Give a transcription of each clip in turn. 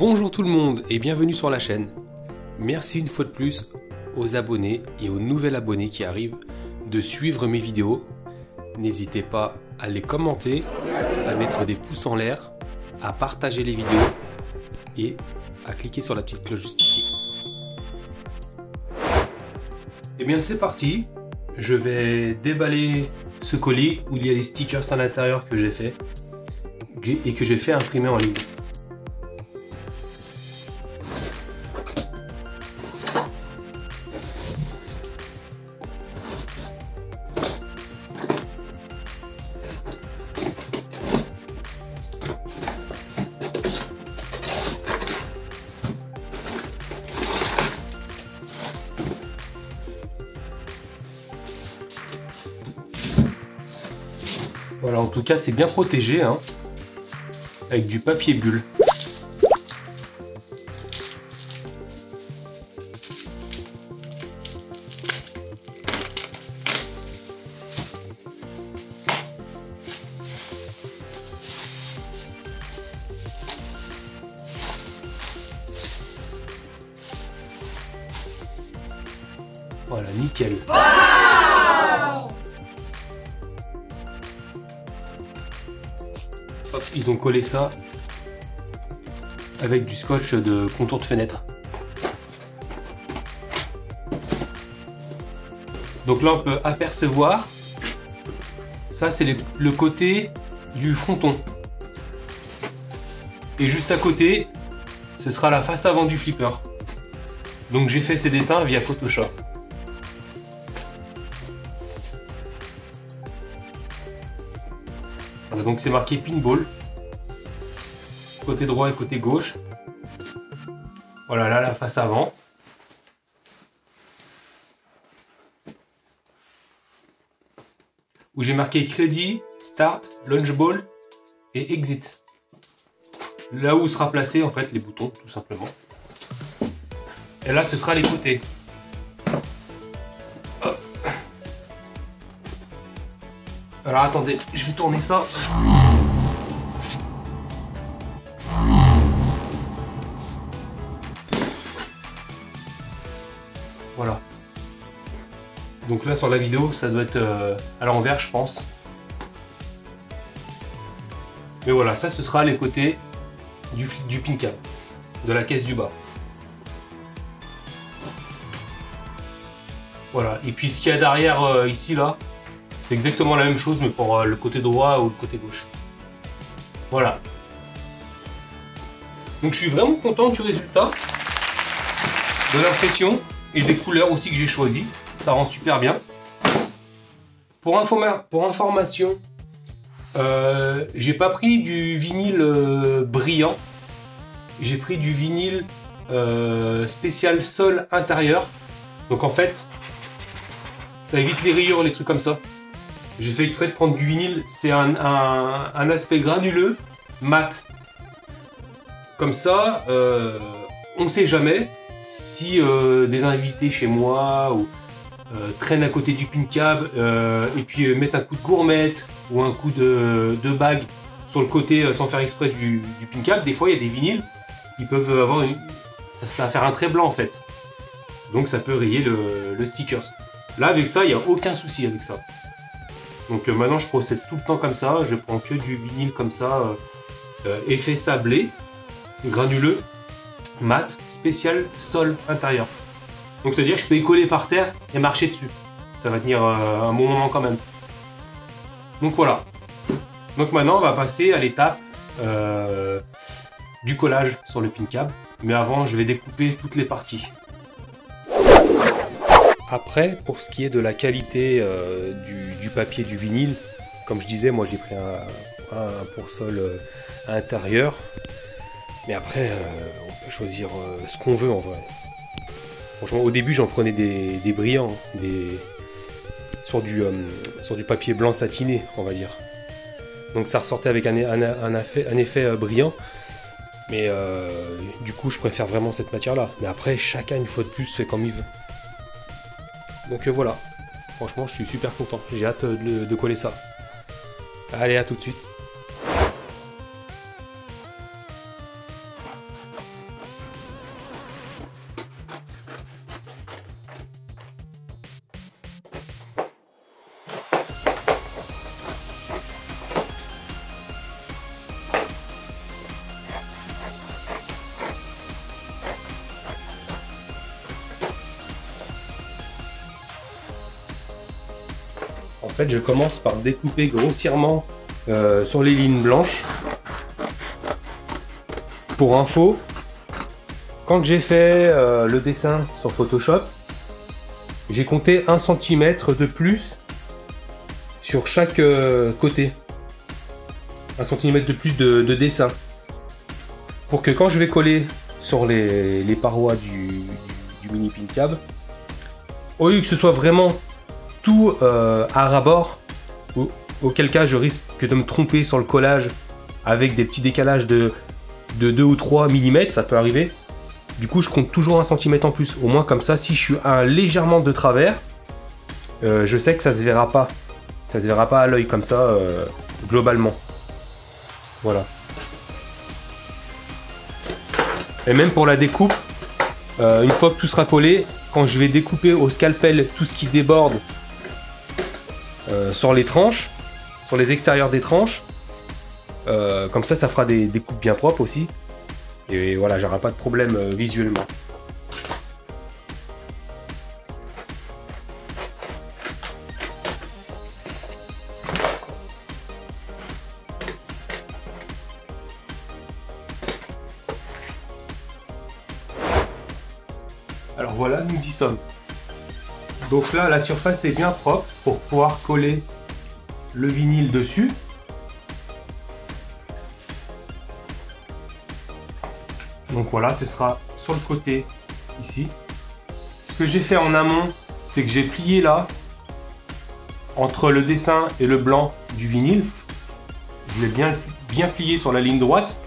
Bonjour tout le monde et bienvenue sur la chaîne. Merci une fois de plus aux abonnés et aux nouveaux abonnés qui arrivent de suivre mes vidéos. N'hésitez pas à les commenter, à mettre des pouces en l'air, à partager les vidéos et à cliquer sur la petite cloche juste ici. Et bien c'est parti, je vais déballer ce colis où il y a les stickers à l'intérieur que j'ai fait et que j'ai fait imprimer en ligne. Voilà, en tout cas, c'est bien protégé, hein, avec du papier bulle. Voilà, nickel. Hop, ils ont collé ça avec du scotch de contour de fenêtre. Donc là on peut apercevoir, ça c'est le côté du fronton. Et juste à côté, ce sera la face avant du flipper. Donc j'ai fait ces dessins via Photoshop. Donc c'est marqué pinball, côté droit et côté gauche. Voilà, là la face avant. Où j'ai marqué crédit, start, launch ball et exit. Là où sera placé en fait les boutons tout simplement. Et là ce sera les côtés. Alors attendez, je vais tourner ça. Voilà. Donc là sur la vidéo, ça doit être à l'envers je pense. Mais voilà, ça ce sera les côtés du pin cap, de la caisse du bas. Voilà, et puis ce qu'il y a derrière ici là, c'est exactement la même chose mais pour le côté droit ou le côté gauche. Voilà. Donc je suis vraiment content du résultat, de l'impression et des couleurs aussi que j'ai choisies. Ça rend super bien. Pour information, j'ai pas pris du vinyle brillant. J'ai pris du vinyle spécial sol intérieur. Donc en fait, ça évite les rayures, les trucs comme ça. J'ai fait exprès de prendre du vinyle, c'est un aspect granuleux, mat. Comme ça, on ne sait jamais si des invités chez moi ou, traînent à côté du pin cap et puis mettent un coup de gourmette ou un coup de bague sur le côté sans faire exprès du pin cap. Des fois, il y a des vinyles, ils peuvent avoir ça va faire un trait blanc en fait. Donc ça peut rayer le stickers. Là, avec ça, il n'y a aucun souci avec ça. Donc maintenant je procède tout le temps comme ça, je prends que du vinyle comme ça, effet sablé, granuleux, mat, spécial sol intérieur. Donc c'est-à-dire que je peux y coller par terre et marcher dessus. Ça va tenir un bon moment quand même. Donc voilà. Donc maintenant on va passer à l'étape du collage sur le pin cap. Mais avant je vais découper toutes les parties. Après, pour ce qui est de la qualité du papier du vinyle, comme je disais, moi j'ai pris un pour-sol intérieur. Mais après, on peut choisir ce qu'on veut en vrai. Franchement, au début j'en prenais des brillants, sur du papier blanc satiné, on va dire. Donc ça ressortait avec un effet brillant. Mais du coup, je préfère vraiment cette matière-là. Mais après, chacun, une fois de plus, fait comme il veut. Donc voilà, franchement je suis super content, j'ai hâte de coller ça. Allez, à tout de suite. fait, je commence par découper grossièrement sur les lignes blanches. Pour info, quand j'ai fait le dessin sur Photoshop, j'ai compté 1 cm de plus sur chaque côté. 1 cm de plus de dessin. Pour que quand je vais coller sur les parois du mini pin cab, au lieu que ce soit vraiment tout à ras-bord, auquel cas je risque de me tromper sur le collage avec des petits décalages de 2 ou 3 mm, ça peut arriver. Du coup je compte toujours 1 cm en plus, au moins comme ça si je suis légèrement de travers, je sais que ça se verra pas. Ça se verra pas à l'œil comme ça globalement. Voilà. Et même pour la découpe, une fois que tout sera collé, quand je vais découper au scalpel tout ce qui déborde sur les tranches, sur les extérieurs des tranches, comme ça fera des coupes bien propres aussi. Et voilà, j'aurai pas de problème visuellement. Alors voilà, nous y sommes. Donc là, la surface est bien propre pour pouvoir coller le vinyle dessus. Donc voilà, ce sera sur le côté ici. Ce que j'ai fait en amont, c'est que j'ai plié là, entre le dessin et le blanc du vinyle. Je l'ai bien plié sur la ligne droite.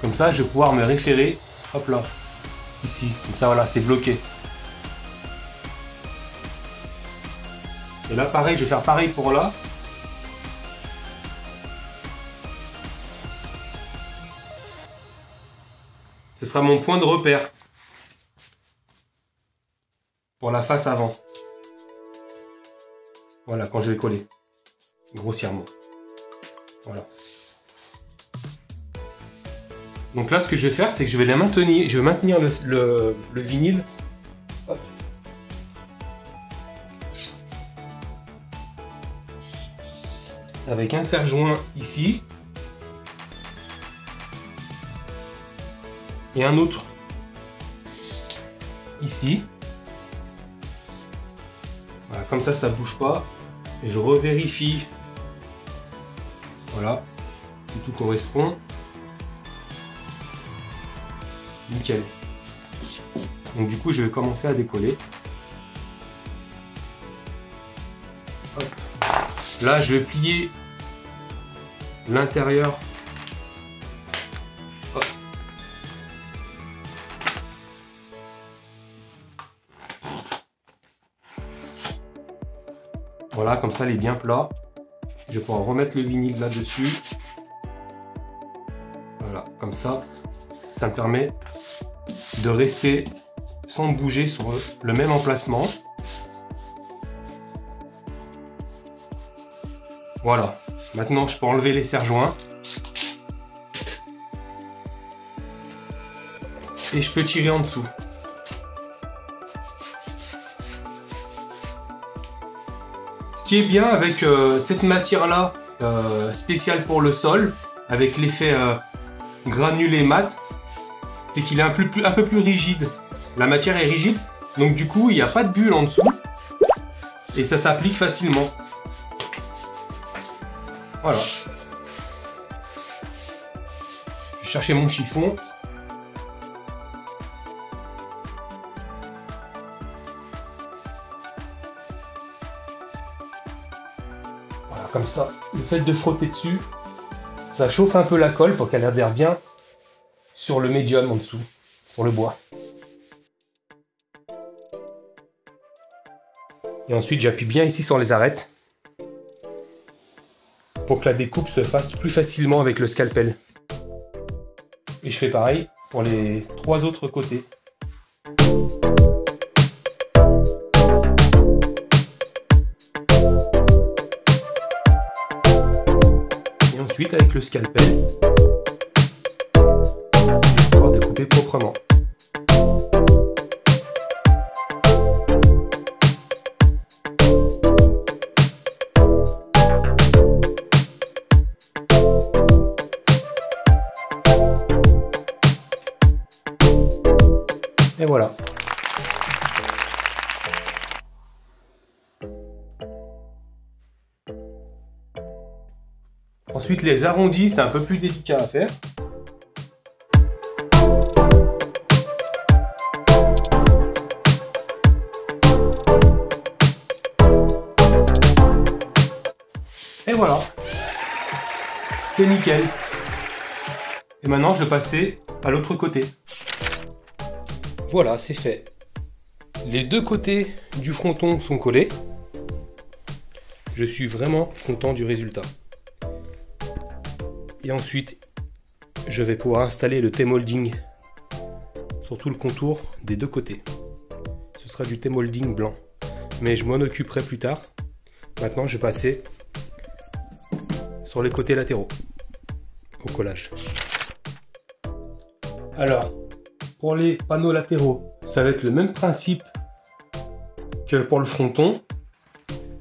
Comme ça, je vais pouvoir me référer, hop là, ici. Comme ça, voilà, c'est bloqué. Et là, pareil, je vais faire pareil pour là. Ce sera mon point de repère pour la face avant. Voilà, quand je vais coller grossièrement. Voilà. Donc là, ce que je vais faire, c'est que je vais maintenir le vinyle. Hop. Avec un serre-joint ici. Et un autre ici. Voilà, comme ça, ça bouge pas. Et je revérifie. Voilà, si tout correspond. Nickel. Donc du coup, je vais commencer à décoller. Hop. Là, je vais plier l'intérieur. Voilà, comme ça, il est bien plat. Je vais pouvoir remettre le vinyle là-dessus. Voilà, comme ça, ça me permet de rester sans bouger sur le même emplacement. Voilà, maintenant je peux enlever les serre-joints. Et je peux tirer en dessous. Ce qui est bien avec cette matière-là, spéciale pour le sol, avec l'effet granulé mat, c'est qu'il est un peu plus rigide. La matière est rigide, donc du coup il n'y a pas de bulle en dessous et ça s'applique facilement. Voilà. Je vais chercher mon chiffon. Voilà, comme ça, le fait de frotter dessus, ça chauffe un peu la colle pour qu'elle adhère bien sur le médium en dessous, sur le bois. Et ensuite, j'appuie bien ici sur les arêtes pour que la découpe se fasse plus facilement avec le scalpel. Et je fais pareil pour les 3 autres côtés. Et ensuite, avec le scalpel, je vais pouvoir découper proprement. voilà. Ensuite, les arrondis, c'est un peu plus délicat à faire. Et voilà, c'est nickel. Et maintenant, je vais passer à l'autre côté. Voilà, c'est fait. Les deux côtés du fronton sont collés. Je suis vraiment content du résultat. Et ensuite, je vais pouvoir installer le T-molding sur tout le contour des deux côtés. Ce sera du T-molding blanc. Mais je m'en occuperai plus tard. Maintenant, je vais passer sur les côtés latéraux au collage. Alors, pour les panneaux latéraux, ça va être le même principe que pour le fronton.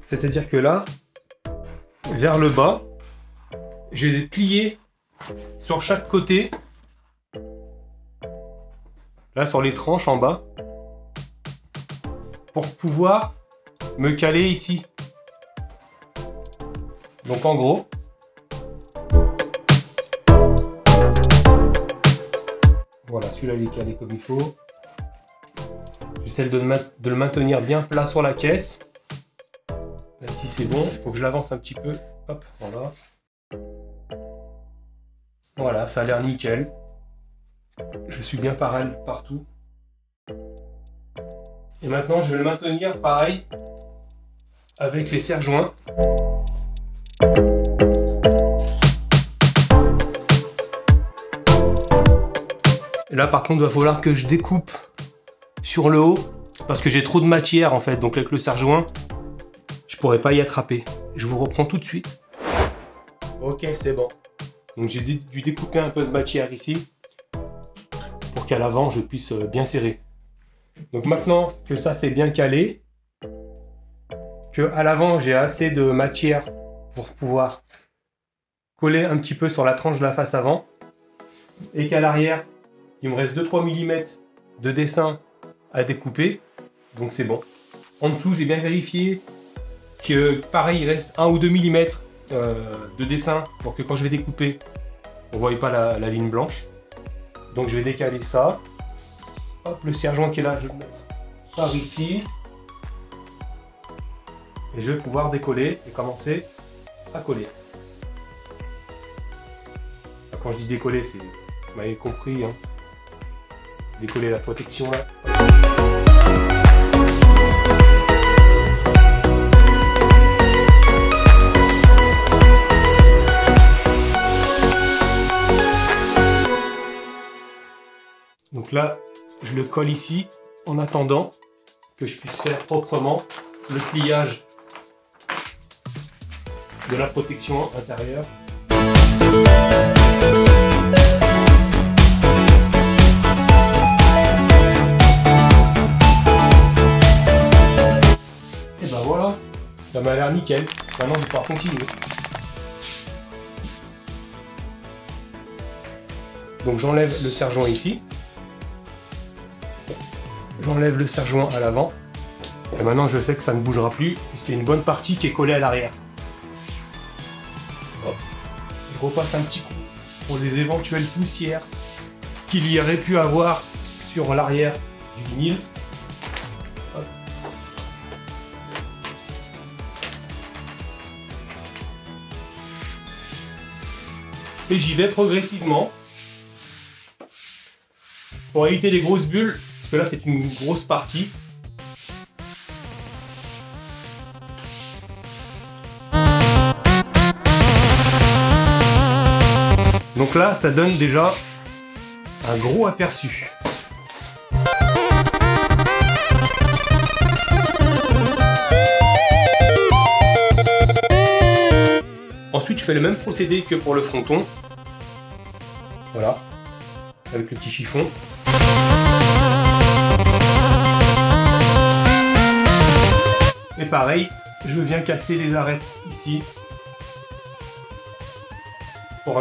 C'est-à-dire que là, vers le bas, j'ai plié sur chaque côté, là sur les tranches en bas, pour pouvoir me caler ici. Donc en gros, voilà, celui-là il est calé comme il faut. J'essaie de le maintenir bien plat sur la caisse. Là, ici c'est bon, il faut que je l'avance un petit peu. Hop, voilà. Voilà, ça a l'air nickel. Je suis bien pareil partout. Et maintenant, je vais le maintenir pareil avec les serre-joints. Et là, par contre, il va falloir que je découpe sur le haut parce que j'ai trop de matière en fait. Donc avec le serre-joint, je pourrais pas y attraper. Je vous reprends tout de suite. Ok, c'est bon. Donc j'ai dû découper un peu de matière ici pour qu'à l'avant je puisse bien serrer. Donc maintenant que ça c'est bien calé, que à l'avant j'ai assez de matière pour pouvoir coller un petit peu sur la tranche de la face avant, et qu'à l'arrière il me reste 2-3 mm de dessin à découper, donc c'est bon. En dessous j'ai bien vérifié que pareil il reste 1 ou 2 mm de dessin pour que quand je vais découper on ne voit pas la ligne blanche. Donc je vais décaler ça. Hop, le serre-joint qui est là, je vais le mettre par ici. Et je vais pouvoir décoller et commencer à coller. Quand je dis décoller, c'est, vous m'avez compris, hein. Décoller la protection là. Donc là, je le colle ici en attendant que je puisse faire proprement le pliage de la protection intérieure. Et ben voilà, ça m'a l'air nickel. Maintenant, je vais pouvoir continuer. Donc j'enlève le serre-joint ici. J'enlève le serre-joint à l'avant. Et maintenant je sais que ça ne bougera plus puisqu'il y a une bonne partie qui est collée à l'arrière. Je repasse un petit coup pour les éventuelles poussières qu'il y aurait pu avoir sur l'arrière du vinyle. Hop. Et j'y vais progressivement pour éviter les grosses bulles. Parce que là, c'est une grosse partie. Donc là, ça donne déjà un gros aperçu. Ensuite, je fais le même procédé que pour le fronton. Voilà, avec le petit chiffon. Et pareil, je viens casser les arêtes ici pour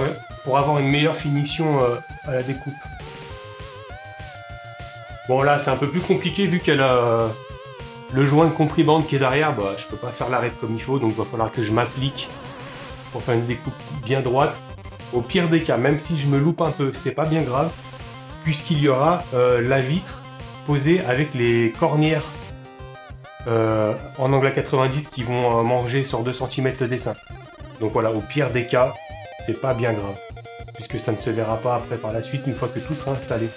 avoir une meilleure finition à la découpe. Bon là c'est un peu plus compliqué vu qu'elle a le joint de comprimante qui est derrière, bah, je peux pas faire l'arête comme il faut, donc il va falloir que je m'applique pour faire une découpe bien droite. Au pire des cas, même si je me loupe un peu, c'est pas bien grave, puisqu'il y aura la vitre posée avec les cornières en angle à 90 qui vont manger sur 2 cm le dessin. Donc voilà, au pire des cas, c'est pas bien grave, puisque ça ne se verra pas après par la suite une fois que tout sera installé.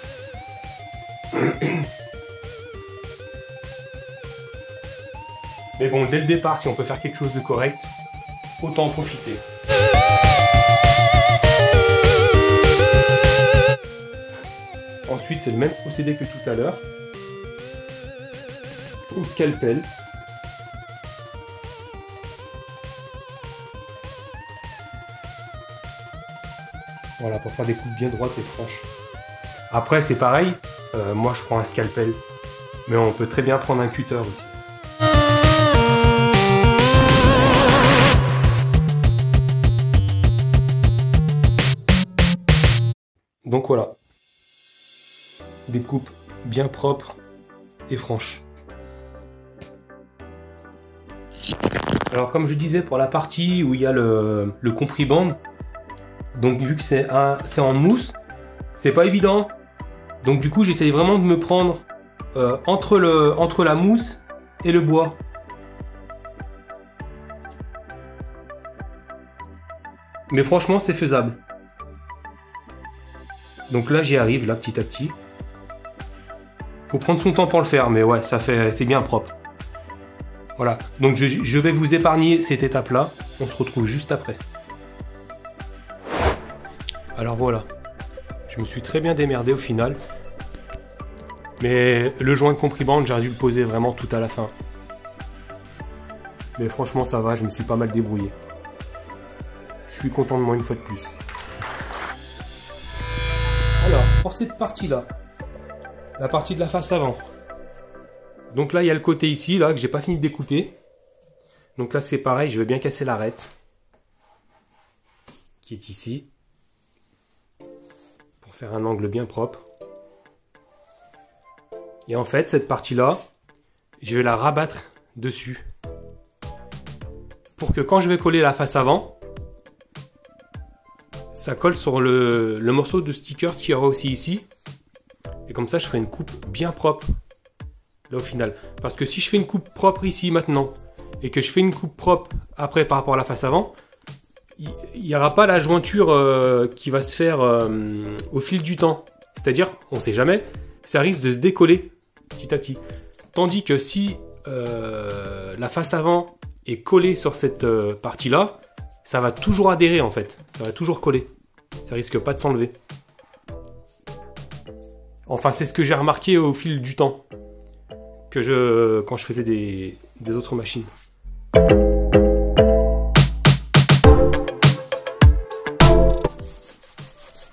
Mais bon, dès le départ, si on peut faire quelque chose de correct, autant en profiter. Ensuite, c'est le même procédé que tout à l'heure. Au scalpel. Voilà, pour faire des coupes bien droites et franches. Après, c'est pareil. Moi, je prends un scalpel. Mais on peut très bien prendre un cutter aussi. Donc voilà. Des coupes bien propres et franches. Alors comme je disais pour la partie où il y a le compriband, donc vu que c'est en mousse, c'est pas évident. Donc du coup j'essaye vraiment de me prendre entre la mousse et le bois. Mais franchement c'est faisable. Donc là j'y arrive là petit à petit. Faut prendre son temps pour le faire, mais ouais, c'est bien propre. Voilà, donc je vais vous épargner cette étape-là. On se retrouve juste après. Alors voilà, je me suis très bien démerdé au final. Mais le joint de comprimante, j'aurais dû le poser vraiment tout à la fin. Mais franchement, ça va, je me suis pas mal débrouillé. Je suis content de moi une fois de plus. Alors, pour cette partie-là, la partie de la face avant. Donc là, il y a le côté ici, là, que j'ai pas fini de découper. Donc là, c'est pareil, je vais bien casser l'arête. Qui est ici. Pour faire un angle bien propre. Et en fait, cette partie-là, je vais la rabattre dessus. Pour que quand je vais coller la face avant, ça colle sur le morceau de sticker qu'il y aura aussi ici. Et comme ça, je ferai une coupe bien propre. Là, au final. Parce que si je fais une coupe propre ici, maintenant, et que je fais une coupe propre après par rapport à la face avant, il n'y aura pas la jointure qui va se faire au fil du temps. C'est-à-dire, on ne sait jamais, ça risque de se décoller petit à petit. Tandis que si la face avant est collée sur cette partie-là, ça va toujours adhérer en fait. Ça va toujours coller. Ça risque pas de s'enlever. Enfin, c'est ce que j'ai remarqué au fil du temps. Quand je faisais des autres machines.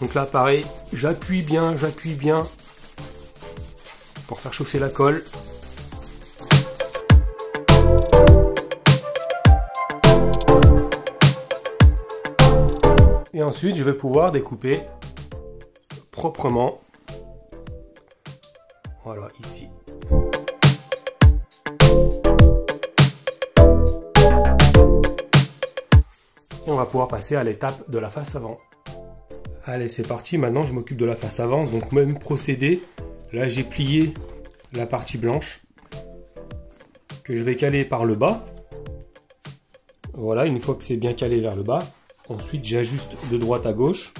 Donc là, pareil, j'appuie bien pour faire chauffer la colle. Et ensuite, je vais pouvoir découper proprement. Voilà, ici. Et on va pouvoir passer à l'étape de la face avant. Allez, c'est parti. Maintenant, je m'occupe de la face avant. Donc, même procédé. Là, j'ai plié la partie blanche que je vais caler par le bas. Voilà, une fois que c'est bien calé vers le bas. Ensuite, j'ajuste de droite à gauche.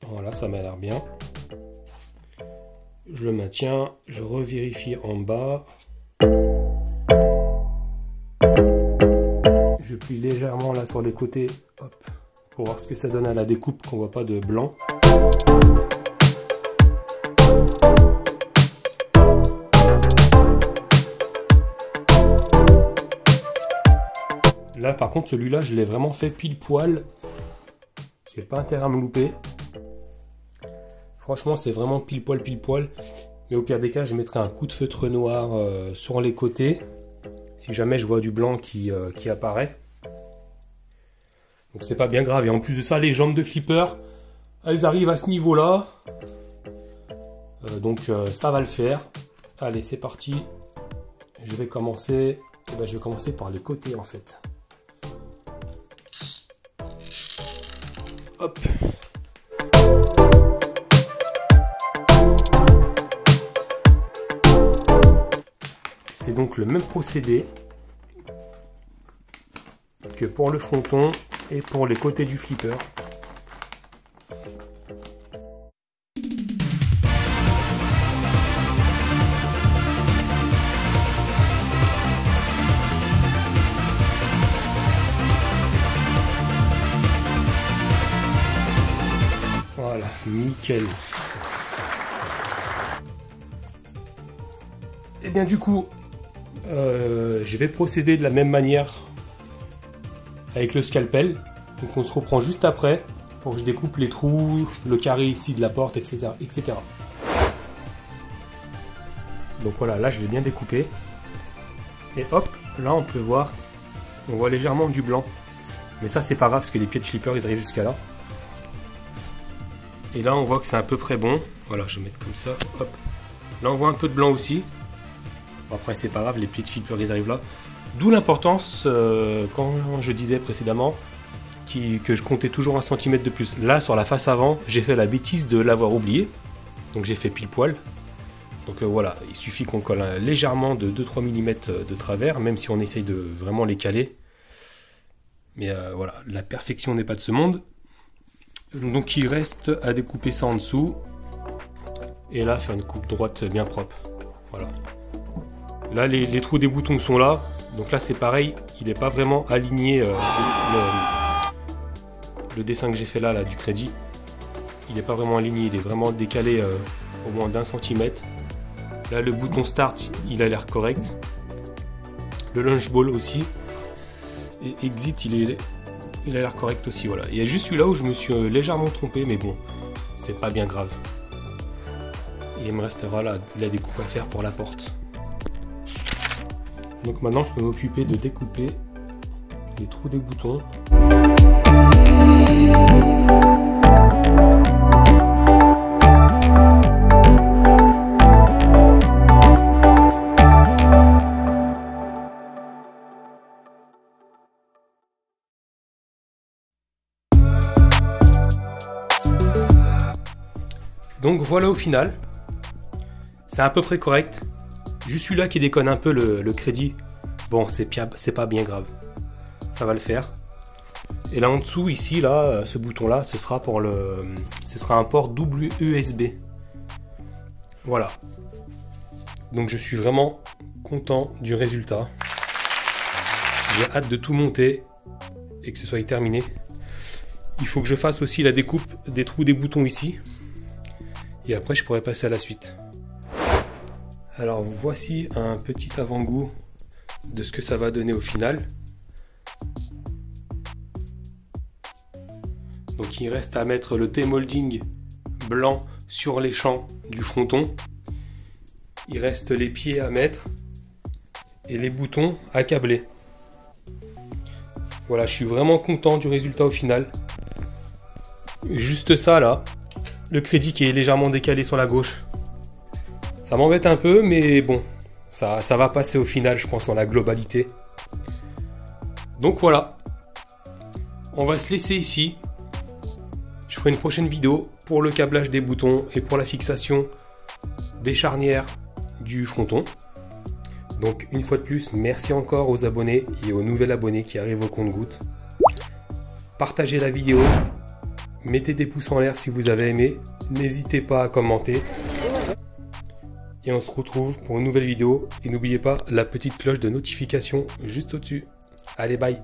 Voilà, ça m'a l'air bien. Je le maintiens, je revérifie en bas. Je plie légèrement là sur les côtés, hop, pour voir ce que ça donne à la découpe, qu'on voit pas de blanc. Là par contre celui-là je l'ai vraiment fait pile poil. J'ai pas intérêt à me louper. Franchement c'est vraiment pile poil. Mais au pire des cas je mettrai un coup de feutre noir sur les côtés. Si jamais je vois du blanc qui apparaît. Donc Donc c'est pas bien grave. Et en plus de ça, les jambes de flipper, elles arrivent à ce niveau-là. Donc ça va le faire. Allez, c'est parti. Je vais commencer. Je vais commencer par les côtés en fait. Hop. C'est donc le même procédé que pour le fronton et pour les côtés du flipper. Voilà, nickel. Et bien du coup, je vais procéder de la même manière avec le scalpel. Donc on se reprend juste après pour que je découpe les trous, le carré ici de la porte, etc. etc. Donc voilà, là je vais bien découper. Et hop, là on peut voir, on voit légèrement du blanc. Mais ça c'est pas grave parce que les pieds de flipper ils arrivent jusqu'à là. Et là on voit que c'est à peu près bon. Voilà, je vais mettre comme ça. Hop. Là on voit un peu de blanc aussi. Après c'est pas grave, les pieds de flipper ils arrivent là. D'où l'importance, quand je disais précédemment, que je comptais toujours 1 cm de plus. Là sur la face avant, j'ai fait la bêtise de l'avoir oublié. Donc j'ai fait pile poil. Donc voilà, il suffit qu'on colle légèrement de 2-3 mm de travers, même si on essaye de vraiment les caler. Mais voilà, la perfection n'est pas de ce monde. Donc il reste à découper ça en dessous. Et là, faire une coupe droite bien propre. Voilà. Là, les trous des boutons sont là. Donc là, c'est pareil, il n'est pas vraiment aligné. Le dessin que j'ai fait là, du crédit, il n'est pas vraiment aligné. Il est vraiment décalé au moins d'1 centimètre. Là, le bouton start, il a l'air correct. Le lunch ball aussi. Et exit, il a l'air correct aussi. Voilà. Il y a juste celui-là où je me suis légèrement trompé, mais bon, c'est pas bien grave. Et il me restera là de la découpe à faire pour la porte. Donc maintenant, je peux m'occuper de découper les trous des boutons. Donc voilà au final. C'est à peu près correct. Juste celui-là qui déconne un peu le crédit. Bon, c'est pas bien grave. Ça va le faire. Et là en dessous, ici, là, ce bouton-là, ce sera un port double USB. Voilà. Donc je suis vraiment content du résultat. J'ai hâte de tout monter et que ce soit terminé. Il faut que je fasse aussi la découpe des trous des boutons ici. Et après, je pourrais passer à la suite. Alors voici un petit avant-goût de ce que ça va donner au final. Donc il reste à mettre le T-molding blanc sur les champs du fronton. Il reste les pieds à mettre et les boutons à câbler. Voilà, je suis vraiment content du résultat au final. Juste ça là, le crédit qui est légèrement décalé sur la gauche. Ça m'embête un peu, mais bon, ça va passer au final, je pense, dans la globalité. Donc voilà, on va se laisser ici. Je ferai une prochaine vidéo pour le câblage des boutons et pour la fixation des charnières du fronton. Donc une fois de plus, merci encore aux abonnés et aux nouveaux abonnés qui arrivent au compte-gouttes. Partagez la vidéo, mettez des pouces en l'air si vous avez aimé, n'hésitez pas à commenter. Et on se retrouve pour une nouvelle vidéo. Et n'oubliez pas la petite cloche de notification juste au-dessus. Allez, bye!